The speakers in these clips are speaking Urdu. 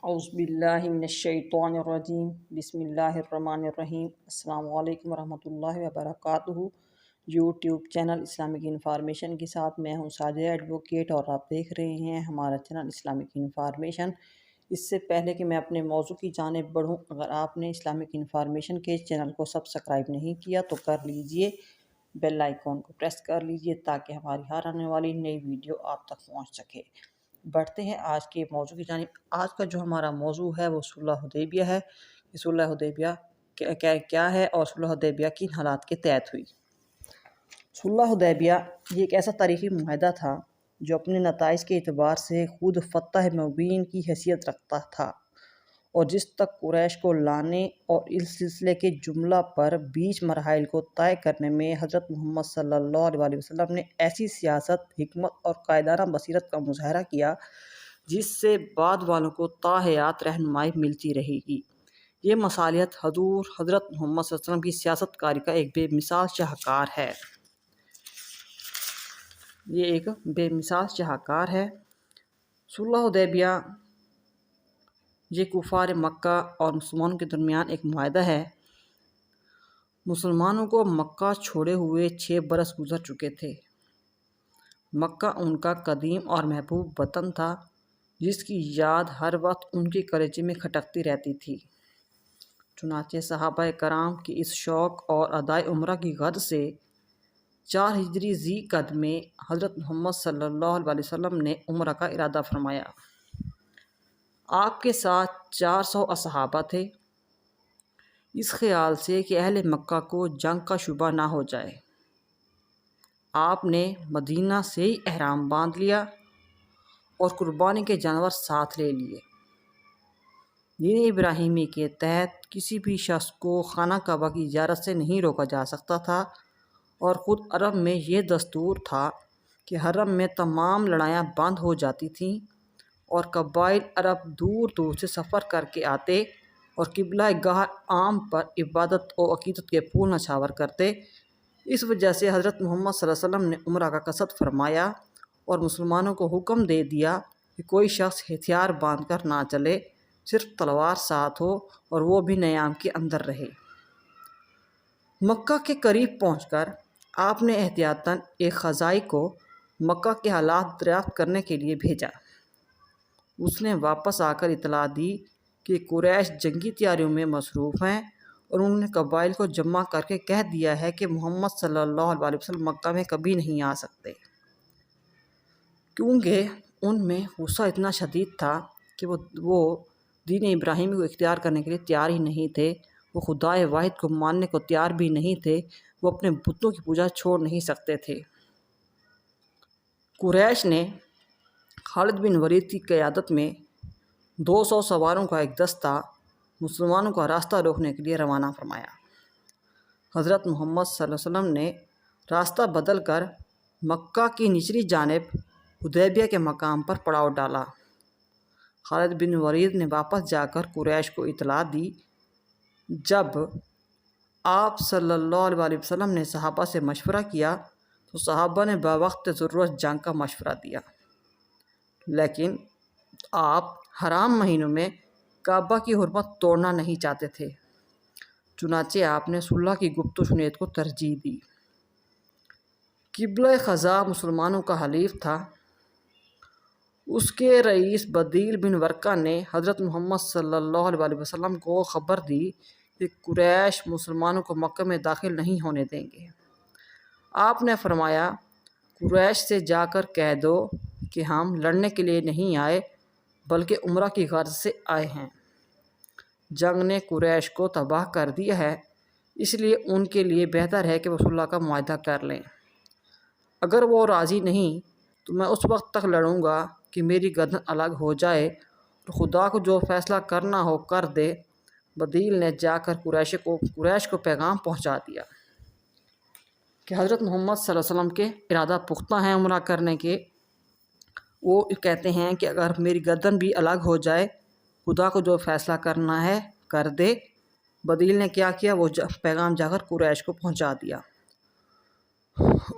اعوذ باللہ من الشیطان الرجیم بسم اللہ الرحمن الرحیم السلام علیکم ورحمۃ اللہ وبرکاتہ۔ یوٹیوب چینل اسلامک انفارمیشن کے ساتھ میں ہوں ساجد ایڈوکیٹ اور آپ دیکھ رہے ہیں ہمارا چینل اسلامک انفارمیشن۔ اس سے پہلے کہ میں اپنے موضوع کی جانب بڑھوں، اگر آپ نے اسلامک انفارمیشن کے چینل کو سبسکرائب نہیں کیا تو کر لیجئے، بیل آئیکن کو پریس کر لیجئے تاکہ ہماری ہر آنے والی نئی ویڈیو آپ تک پہنچ سکے۔ بڑھتے ہیں آج کے موضوع کی جانب۔ آج کا جو ہمارا موضوع ہے وہ صلح حدیبیہ ہے۔ یہ صلح حدیبیہ کیا ہے اور صلح حدیبیہ کن حالات کے تحت ہوئی۔ صلح حدیبیہ یہ ایک ایسا تاریخی معاہدہ تھا جو اپنے نتائج کے اعتبار سے خود فتح مبین کی حیثیت رکھتا تھا، اور جس تک قریش کو لانے اور اس سلسلے کے جملہ پر بیچ مراحل کو طے کرنے میں حضرت محمد صلی اللہ علیہ وسلم نے ایسی سیاست، حکمت اور قائدانہ بصیرت کا مظاہرہ کیا جس سے بعد والوں کو تا حیات رہنمائی ملتی رہے گی۔ یہ مصالحت حضور حضرت محمد صلی اللہ علیہ وسلم کی سیاست کاری کا ایک بے مثال شاہکار ہے۔ صلح حدیبیہ یہ کفار مکہ اور مسلمانوں کے درمیان ایک معاہدہ ہے۔ مسلمانوں کو مکہ چھوڑے ہوئے 6 برس گزر چکے تھے۔ مکہ ان کا قدیم اور محبوب وطن تھا جس کی یاد ہر وقت ان کے کلیجے میں کھٹکتی رہتی تھی۔ چنانچہ صحابہ کرام کی اس شوق اور ادائے عمرہ کی غرض سے 4 ہجری ذی القعدہ میں حضرت محمد صلی اللہ علیہ وسلم نے عمرہ کا ارادہ فرمایا۔ آپ کے ساتھ 400 اصحابہ تھے، اس خیال سے کہ اہل مکہ کو جنگ کا شبہ نہ ہو جائے۔ آپ نے مدینہ سے ہی احرام باندھ لیا اور قربانی کے جانور ساتھ لے لیے۔ دین ابراہیمی کے تحت کسی بھی شخص کو خانہ کعبہ کی زیارت سے نہیں روکا جا سکتا تھا، اور خود عرب میں یہ دستور تھا کہ حرم میں تمام لڑائیاں بند ہو جاتی تھیں اور قبائل عرب دور دور سے سفر کر کے آتے اور قبلہ گاہ عام پر عبادت و عقیدت کے پھول نچھاور کرتے۔ اس وجہ سے حضرت محمد صلی اللہ علیہ وسلم نے عمرہ کا قصد فرمایا اور مسلمانوں کو حکم دے دیا کہ کوئی شخص ہتھیار باندھ کر نہ چلے، صرف تلوار ساتھ ہو اور وہ بھی نیام کے اندر رہے۔ مکہ کے قریب پہنچ کر آپ نے احتیاطاً ایک خزائی کو مکہ کے حالات دریافت کرنے کے لیے بھیجا۔ اس نے واپس آ کر اطلاع دی کہ قریش جنگی تیاریوں میں مصروف ہیں اور انہوں نے قبائل کو جمع کر کے کہہ دیا ہے کہ محمد صلی اللہ علیہ وسلم مکہ میں کبھی نہیں آ سکتے، کیونکہ ان میں غصہ اتنا شدید تھا کہ وہ دین ابراہیمی کو اختیار کرنے کے لیے تیار ہی نہیں تھے، وہ خدائے واحد کو ماننے کو تیار بھی نہیں تھے، وہ اپنے بتوں کی پوجا چھوڑ نہیں سکتے تھے۔ قریش نے خالد بن ولید کی قیادت میں 200 سواروں کا ایک دستہ مسلمانوں کا راستہ روکنے کے لیے روانہ فرمایا۔ حضرت محمد صلی اللہ علیہ وسلم نے راستہ بدل کر مکہ کی نچلی جانب حدیبیہ کے مقام پر پڑاؤ ڈالا۔ خالد بن ولید نے واپس جا کر قریش کو اطلاع دی۔ جب آپ صلی اللہ علیہ وسلم نے صحابہ سے مشورہ کیا تو صحابہ نے بوقت ضرورت جنگ کا مشورہ دیا، لیکن آپ حرام مہینوں میں کعبہ کی حرمت توڑنا نہیں چاہتے تھے، چنانچہ آپ نے صلح کی گفت و شنید کو ترجیح دی۔ قبلہ خزا مسلمانوں کا حلیف تھا۔ اس کے رئیس بدیل بن ورقہ نے حضرت محمد صلی اللہ علیہ وسلم کو خبر دی کہ قریش مسلمانوں کو مکہ میں داخل نہیں ہونے دیں گے۔ آپ نے فرمایا، قریش سے جا کر کہہ دو کہ ہم لڑنے کے لیے نہیں آئے بلکہ عمرہ کی غرض سے آئے ہیں۔ جنگ نے قریش کو تباہ کر دیا ہے، اس لیے ان کے لیے بہتر ہے کہ وہ صلح کا معاہدہ کر لیں۔ اگر وہ راضی نہیں تو میں اس وقت تک لڑوں گا کہ میری گردن الگ ہو جائے، اور خدا کو جو فیصلہ کرنا ہو کر دے۔ بدیل نے جا کر قریش کو پیغام پہنچا دیا کہ حضرت محمد صلی اللہ علیہ وسلم کے ارادہ پختہ ہیں عمرہ کرنے کے۔ وہ کہتے ہیں کہ اگر میری گردن بھی الگ ہو جائے، خدا کو جو فیصلہ کرنا ہے کر دے۔ بدیل نے کیا کیا، وہ پیغام جا کر قریش کو پہنچا دیا۔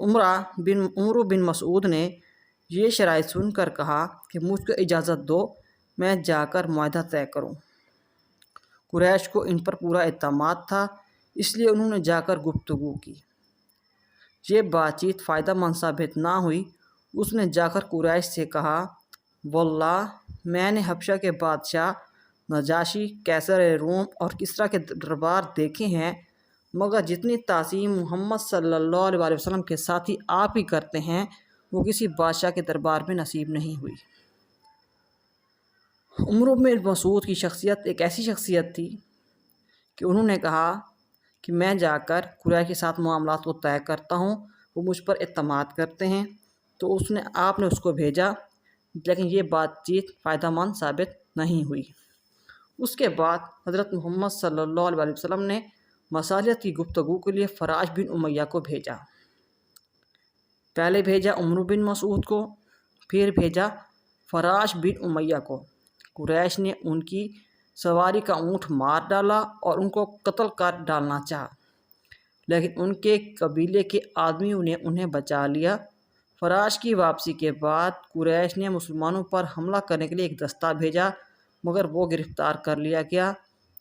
عمرو بن مسعود نے یہ شرائط سن کر کہا کہ مجھ کو اجازت دو، میں جا کر معاہدہ طے کروں۔ قریش کو ان پر پورا اعتماد تھا، اس لیے انہوں نے جا کر گفتگو کی۔ یہ بات چیت فائدہ مند ثابت نہ ہوئی۔ اس نے جا کر قریش سے کہا، واللہ میں نے حبشہ کے بادشاہ نجاشی، قیصر روم اور کسریٰ کے دربار دیکھے ہیں، مگر جتنی تعظیم محمد صلی اللہ علیہ وسلم کے ساتھی آپ ہی کرتے ہیں وہ کسی بادشاہ کے دربار میں نصیب نہیں ہوئی۔ عمرو بن مسعود کی شخصیت ایک ایسی شخصیت تھی کہ انہوں نے کہا کہ میں جا کر قریش کے ساتھ معاملات کو طے کرتا ہوں، وہ مجھ پر اعتماد کرتے ہیں۔ تو آپ نے اس کو بھیجا، لیکن یہ بات چیت فائدہ مند ثابت نہیں ہوئی۔ اس کے بعد حضرت محمد صلی اللہ علیہ وسلم نے مصالحت کی گفتگو کے لیے فراش بن امیہ کو بھیجا۔ پہلے بھیجا عمرو بن مسعود کو، پھر بھیجا فراش بن امیہ کو۔ قریش نے ان کی سواری کا اونٹ مار ڈالا اور ان کو قتل کر ڈالنا چاہا، لیکن ان کے قبیلے کے آدمیوں نے انہیں بچا لیا۔ فراش کی واپسی کے بعد قریش نے مسلمانوں پر حملہ کرنے کے لیے ایک دستہ بھیجا، مگر وہ گرفتار کر لیا گیا۔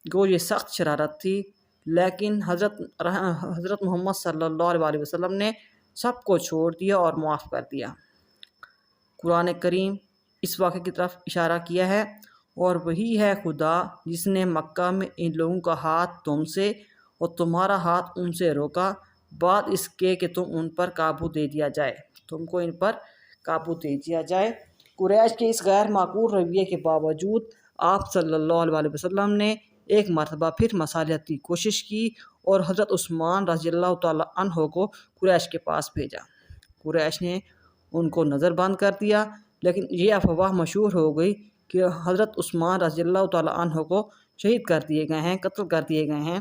گو یہ سخت شرارت تھی، لیکن حضرت محمد صلی اللہ علیہ وسلم نے سب کو چھوڑ دیا اور معاف کر دیا۔ قرآن کریم اس واقعے کی طرف اشارہ کیا ہے، اور وہی ہے خدا جس نے مکہ میں ان لوگوں کا ہاتھ تم سے اور تمہارا ہاتھ ان سے روکا، بعد اس کے کہ تم ان پر قابو دے دیا جائے، تم کو ان پر قابو دے دیا جائے۔ قریش کے اس غیر معقول رویے کے باوجود آپ صلی اللہ علیہ وسلم نے ایک مرتبہ پھر مصالحت کی کوشش کی اور حضرت عثمان رضی اللہ تعالیٰ عنہ کو قریش کے پاس بھیجا۔ قریش نے ان کو نظر بند کر دیا، لیکن یہ افواہ مشہور ہو گئی کہ حضرت عثمان رضی اللہ تعالیٰ عنہ کو شہید کر دیے گئے ہیں، قتل کر دیے گئے ہیں۔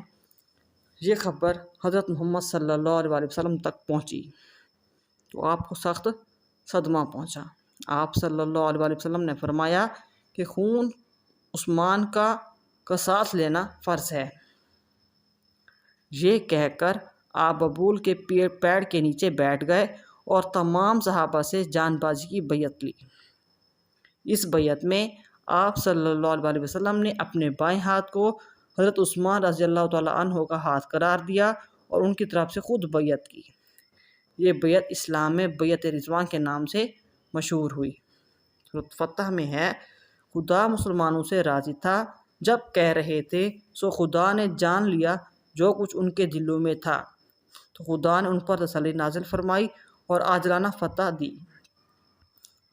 یہ خبر حضرت محمد صلی اللہ علیہ وسلم تک پہنچی تو آپ کو سخت صدمہ پہنچا۔ آپ صلی اللہ علیہ وسلم نے فرمایا کہ خون عثمان کا قصاص لینا فرض ہے۔ یہ کہہ کر آپ ببول کے پیڑ کے نیچے بیٹھ گئے اور تمام صحابہ سے جان بازی کی بیعت لی۔ اس بیعت میں آپ صلی اللہ علیہ وسلم نے اپنے بائیں ہاتھ کو حضرت عثمان رضی اللہ تعالیٰ عنہ کا ہاتھ قرار دیا اور ان کی طرف سے خود بیعت کی۔ یہ بیعت اسلام میں بیعت رضوان کے نام سے مشہور ہوئی۔ سورۃ فتح میں ہے، خدا مسلمانوں سے راضی تھا جب کہہ رہے تھے سو خدا نے جان لیا جو کچھ ان کے دلوں میں تھا، تو خدا نے ان پر تسلی نازل فرمائی اور عاجلانہ فتح دی۔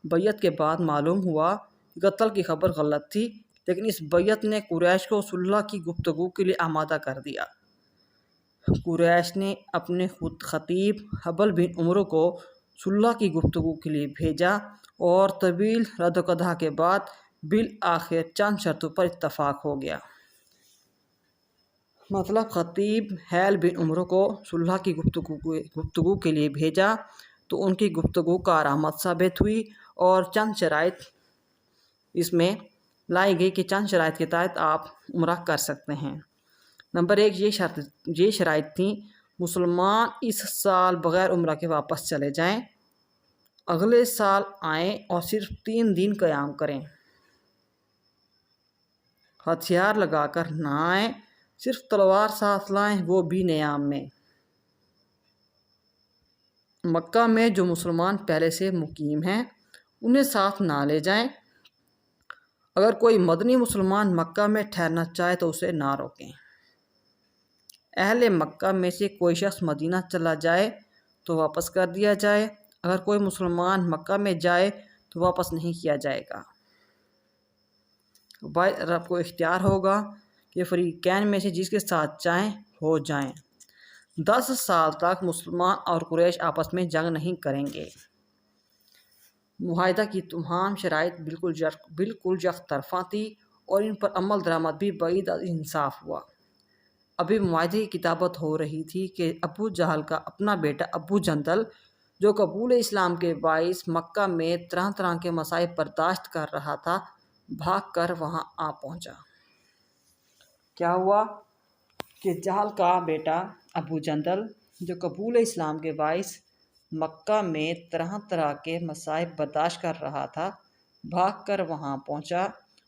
بیعت کے بعد معلوم ہوا کہ قتل کی خبر غلط تھی، لیکن اس بیعت نے قریش کو صلح کی گفتگو کے لیے آمادہ کر دیا۔ قریش نے اپنے خطیب حبل بن عمرو کو صلح کی گفتگو کے لیے بھیجا اور طویل رد و قدح کے بعد بالآخر چند شرطوں پر اتفاق ہو گیا۔ مطلب خطیب حبل بن عمرو کو صلح کی گفتگو کے لیے بھیجا تو ان کی گفتگو کارآمد ثابت ہوئی، اور چند شرائط اس میں لائی گئی کہ چند شرائط کے تحت آپ عمرہ کر سکتے ہیں۔ نمبر 1 یہ شرائط تھیں، مسلمان اس سال بغیر عمرہ کے واپس چلے جائیں، اگلے سال آئیں اور صرف 3 دن قیام کریں، ہتھیار لگا کر نہ آئیں، صرف تلوار ساتھ لائیں، وہ بھی نیام میں۔ مکہ میں جو مسلمان پہلے سے مقیم ہیں انہیں ساتھ نہ لے جائیں۔ اگر کوئی مدنی مسلمان مکہ میں ٹھہرنا چاہے تو اسے نہ روکیں۔ اہل مکہ میں سے کوئی شخص مدینہ چلا جائے تو واپس کر دیا جائے، اگر کوئی مسلمان مکہ میں جائے تو واپس نہیں کیا جائے گا۔ رب کو اختیار ہوگا کہ فریقین میں سے جس کے ساتھ چاہیں ہو جائیں۔ 10 سال تک مسلمان اور قریش آپس میں جنگ نہیں کریں گے۔ معاہدہ کی تمام شرائط بالکل یک طرفہ تھی اور ان پر عمل درآمد بھی بعید از انصاف ہوا۔ ابھی معاہدے کی کتابت ہو رہی تھی کہ ابو جہل کا اپنا بیٹا ابو جندل، جو قبول اسلام کے باعث مکہ میں طرح طرح کے مصائب برداشت کر رہا تھا، بھاگ کر وہاں آ پہنچا۔ کیا ہوا کہ جہل کا بیٹا ابو جندل، جو قبول اسلام کے باعث مکہ میں طرح طرح کے مصائب برداشت کر رہا تھا، بھاگ کر وہاں پہنچا۔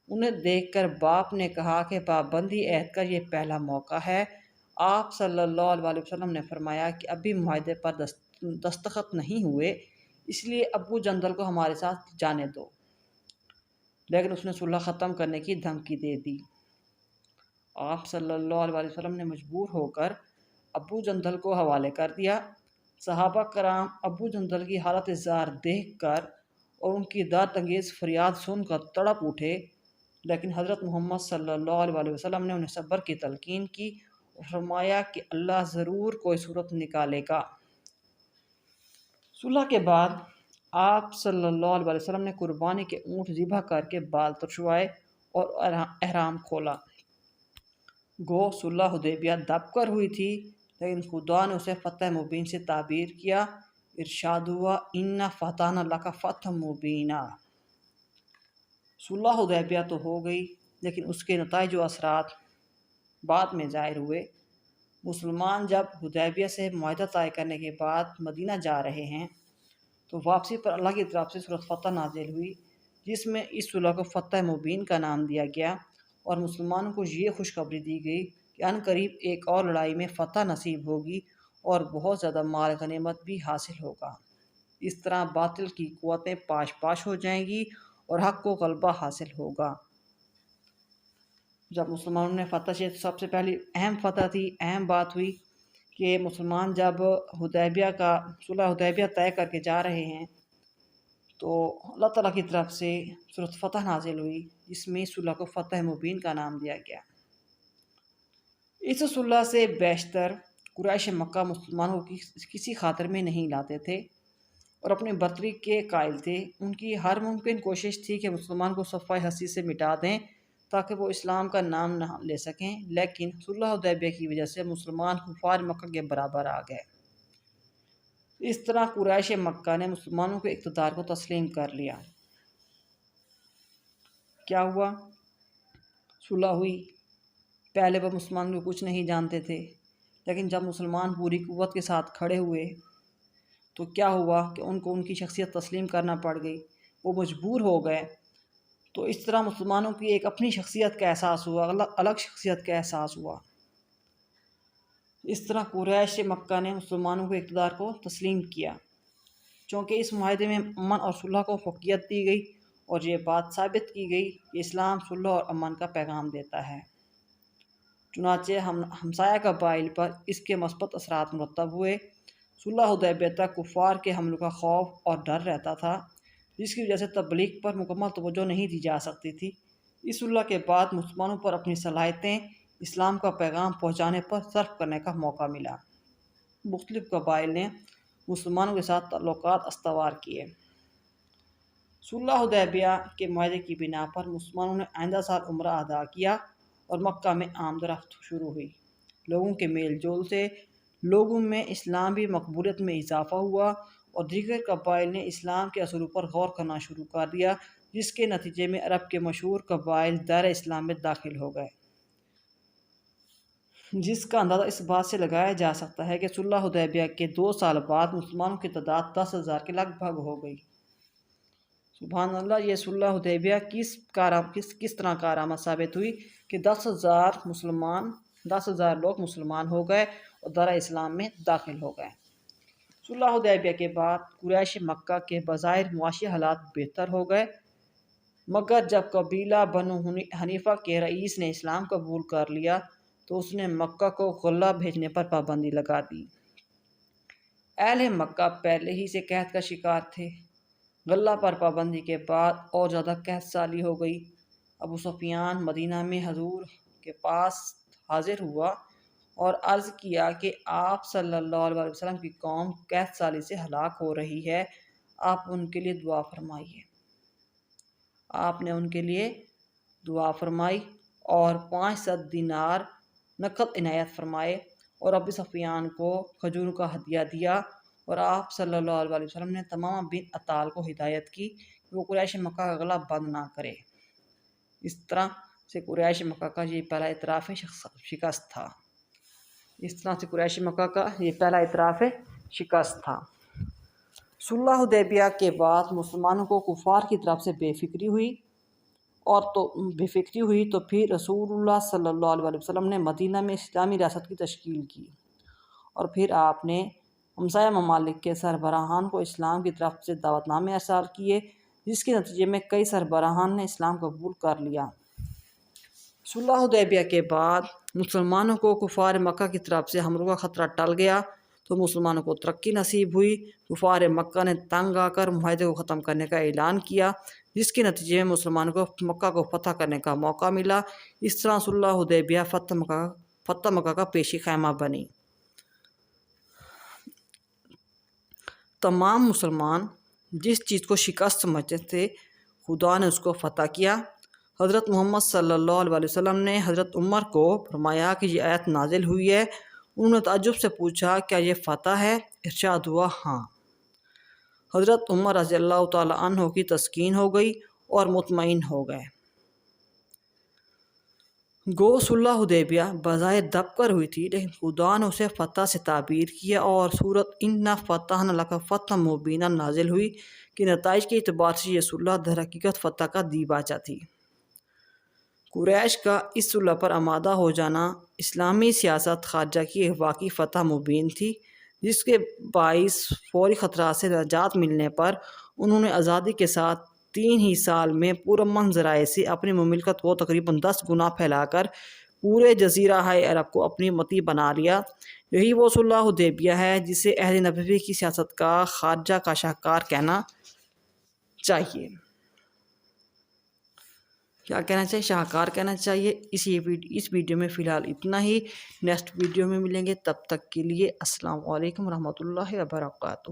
انہیں دیکھ کر باپ نے کہا کہ پابندی عہد کا یہ پہلا موقع ہے۔ آپ صلی اللہ علیہ وسلم نے فرمایا کہ ابھی معاہدے پر دستخط نہیں ہوئے، اس لیے ابو جندل کو ہمارے ساتھ جانے دو، لیکن اس نے صلح ختم کرنے کی دھمکی دے دی۔ آپ صلی اللہ علیہ وسلم نے مجبور ہو کر ابو جندل کو حوالے کر دیا۔ صحابہ کرام ابو جندل کی حالت زار دیکھ کر اور ان کی داد انگیز فریاد سن کر تڑپ اٹھے، لیکن حضرت محمد صلی اللہ علیہ وسلم نے انہیں صبر کی تلقین کی اور فرمایا کہ اللہ ضرور کوئی صورت نکالے گا۔ صلح کے بعد آپ صلی اللہ علیہ وسلم نے قربانی کے اونٹ ذبح کر کے بال ترشوائے اور احرام کھولا۔ گو صلح حدیبیہ دب کر ہوئی تھی، لیکن خدا نے اسے فتح مبین سے تعبیر کیا۔ ارشاد ہوا اِنَّا فَتَحْنَا لَكَ فَتْحًا مُبِینًا۔ صلح حدیبیہ تو ہو گئی، لیکن اس کے نتائج و اثرات بعد میں ظاہر ہوئے۔ مسلمان جب حدیبیہ سے معاہدہ طے کرنے کے بعد مدینہ جا رہے ہیں تو واپسی پر اللہ کی طرف سے سورۃ فتح نازل ہوئی، جس میں اس صلح کو فتح مبین کا نام دیا گیا، اور مسلمانوں کو یہ خوشخبری دی گئی کہ عنقریب ایک اور لڑائی میں فتح نصیب ہوگی اور بہت زیادہ مال غنیمت بھی حاصل ہوگا۔ اس طرح باطل کی قوتیں پاش پاش ہو جائیں گی اور حق کو غلبہ حاصل ہوگا۔ جب مسلمانوں نے فتح سے سب سے پہلی اہم فتح تھی، اہم بات ہوئی کہ مسلمان جب صلح حدیبیہ طے کر کے جا رہے ہیں تو اللہ تعالیٰ کی طرف سے سورۃ فتح نازل ہوئی، جس میں صلح کو فتح مبین کا نام دیا گیا۔ اس صلح سے بیشتر قریش مکہ مسلمانوں کی کسی خاطر میں نہیں لاتے تھے اور اپنی برتری کے قائل تھے۔ ان کی ہر ممکن کوشش تھی کہ مسلمان کو صفحہ ہستی سے مٹا دیں تاکہ وہ اسلام کا نام نہ لے سکیں، لیکن صلح حدیبیہ کی وجہ سے مسلمان کفار مکہ کے برابر آ گئے۔ اس طرح قریش مکہ نے مسلمانوں کے اقتدار کو تسلیم کر لیا۔ کیا ہوا؟ صلح ہوئی۔ پہلے وہ مسلمان کو کچھ نہیں جانتے تھے، لیکن جب مسلمان پوری قوت کے ساتھ کھڑے ہوئے تو کیا ہوا کہ ان کو ان کی شخصیت تسلیم کرنا پڑ گئی، وہ مجبور ہو گئے۔ تو اس طرح مسلمانوں کی ایک اپنی شخصیت کا احساس ہوا، الگ شخصیت کا احساس ہوا۔ اس طرح قریش مکہ نے مسلمانوں کے اقتدار کو تسلیم کیا، چونکہ اس معاہدے میں امن اور صلح کو فوقیت دی گئی اور یہ بات ثابت کی گئی کہ اسلام صلح اور امن کا پیغام دیتا ہے۔ چنانچہ ہمسایہ قبائل پر اس کے مثبت اثرات مرتب ہوئے۔ صلح حدیبیہ تک کفار کے حملوں کا خوف اور ڈر رہتا تھا، جس کی وجہ سے تبلیغ پر مکمل توجہ نہیں دی جا سکتی تھی۔ اس صلح کے بعد مسلمانوں پر اپنی صلاحیتیں اسلام کا پیغام پہنچانے پر صرف کرنے کا موقع ملا۔ مختلف قبائل نے مسلمانوں کے ساتھ تعلقات استوار کیے۔ صلح حدیبیہ کے معاہدے کی بنا پر مسلمانوں نے آئندہ سال عمرہ ادا کیا اور مکہ میں آمد و رفت شروع ہوئی۔ لوگوں کے میل جول سے لوگوں میں اسلامی مقبولیت میں اضافہ ہوا اور دیگر قبائل نے اسلام کے اصولوں پر غور کرنا شروع کر دیا، جس کے نتیجے میں عرب کے مشہور قبائل دائرہ اسلام میں داخل ہو گئے، جس کا اندازہ اس بات سے لگایا جا سکتا ہے کہ صلح حدیبیہ کے 2 سال بعد مسلمانوں کی تعداد 10,000 کے لگ بھگ ہو گئی۔ سبحان اللہ! یہ صلح حدیبیہ کس طرح کارآمد ثابت ہوئی کہ 10,000 لوگ مسلمان ہو گئے اور دائرہ اسلام میں داخل ہو گئے۔ صلح حدیبیہ کے بعد قریش مکہ کے بظاہر معاشی حالات بہتر ہو گئے، مگر جب قبیلہ بنو حنیفہ کے رئیس نے اسلام قبول کر لیا تو اس نے مکہ کو غلہ بھیجنے پر پابندی لگا دی۔ اہل مکہ پہلے ہی سے قحط کا شکار تھے۔ غلہ پر پابندی کے بعد اور زیادہ قحط سالی ہو گئی۔ ابو سفیان مدینہ میں حضور کے پاس حاضر ہوا اور عرض کیا کہ آپ صلی اللہ علیہ وسلم کی قوم قحط سالی سے ہلاک ہو رہی ہے، آپ ان کے لیے دعا فرمائیے۔ آپ نے ان کے لیے دعا فرمائی اور 500 دینار نقد عنایت فرمائے اور ابو سفیان کو کھجوروں کا ہدیہ دیا، اور آپ صلی اللہ علیہ وسلم نے تمام بن اطال کو ہدایت کی کہ وہ قریش مکہ کا غلہ بند نہ کرے۔ اس طرح سے قریش مکہ کا یہ پہلا اعتراف شکست تھا۔ صلح حدیبیہ کے بعد مسلمانوں کو کفار کی طرف سے بے فکری ہوئی اور تو بے فکری ہوئی تو پھر رسول اللہ صلی اللہ علیہ وسلم نے مدینہ میں اسلامی ریاست کی تشکیل کی، اور پھر آپ نے ہمسایہ ممالک کے سربراہان کو اسلام کی طرف سے دعوت نامے ارسال کیے، جس کے نتیجے میں کئی سربراہان نے اسلام قبول کر لیا۔ صلح حدیبیہ کے بعد مسلمانوں کو کفار مکہ کی طرف سے حملوں کا خطرہ ٹل گیا تو مسلمانوں کو ترقی نصیب ہوئی۔ کفار مکہ نے تنگ آ کر معاہدے کو ختم کرنے کا اعلان کیا، جس کے نتیجے میں مسلمانوں کو مکہ کو فتح کرنے کا موقع ملا۔ اس طرح صلح حدیبیہ فتح مکہ کا پیشی خیمہ بنی۔ تمام مسلمان جس چیز کو شکست سمجھتے تھے، خدا نے اس کو فتح کیا۔ حضرت محمد صلی اللہ علیہ وسلم نے حضرت عمر کو فرمایا کہ یہ آیت نازل ہوئی ہے۔ انہوں نے تعجب سے پوچھا، کیا یہ فتح ہے؟ ارشاد ہوا، ہاں۔ حضرت عمر رضی اللہ تعالیٰ عنہ کی تسکین ہو گئی اور مطمئن ہو گئے۔ گو صلح حدیبیہ بظاہر دب کر ہوئی تھی، لیکن خدا نے اسے فتح سے تعبیر کیا اور سورۃ انا فتحنا لک فتحا مبینا نازل ہوئی کہ نتائج کے اعتبار سے یہ صلح در حقیقت فتح کا دیباچہ تھی۔ قریش کا اس صلح پر آمادہ ہو جانا اسلامی سیاست خارجہ کی ایک واقعی فتح مبین تھی، جس کے باعث فوری خطرات سے نجات ملنے پر انہوں نے آزادی کے ساتھ 3 ہی سال میں پرامن ذرائع سے اپنی مملکت کو تقریباً 10 گنا پھیلا کر پورے جزیرہ عرب کو اپنی متی بنا لیا۔ یہی وہ صلح حدیبیہ ہے جسے عہد نبوی کی سیاست کا خارجہ کا شاہکار کہنا چاہیے۔ کیا کہنا چاہیے؟ شاہکار کہنا چاہیے۔ اس ویڈیو میں فی الحال اتنا ہی۔ نیکسٹ ویڈیو میں ملیں گے، تب تک کے لیے السلام علیکم ورحمۃ اللہ وبرکاتہ۔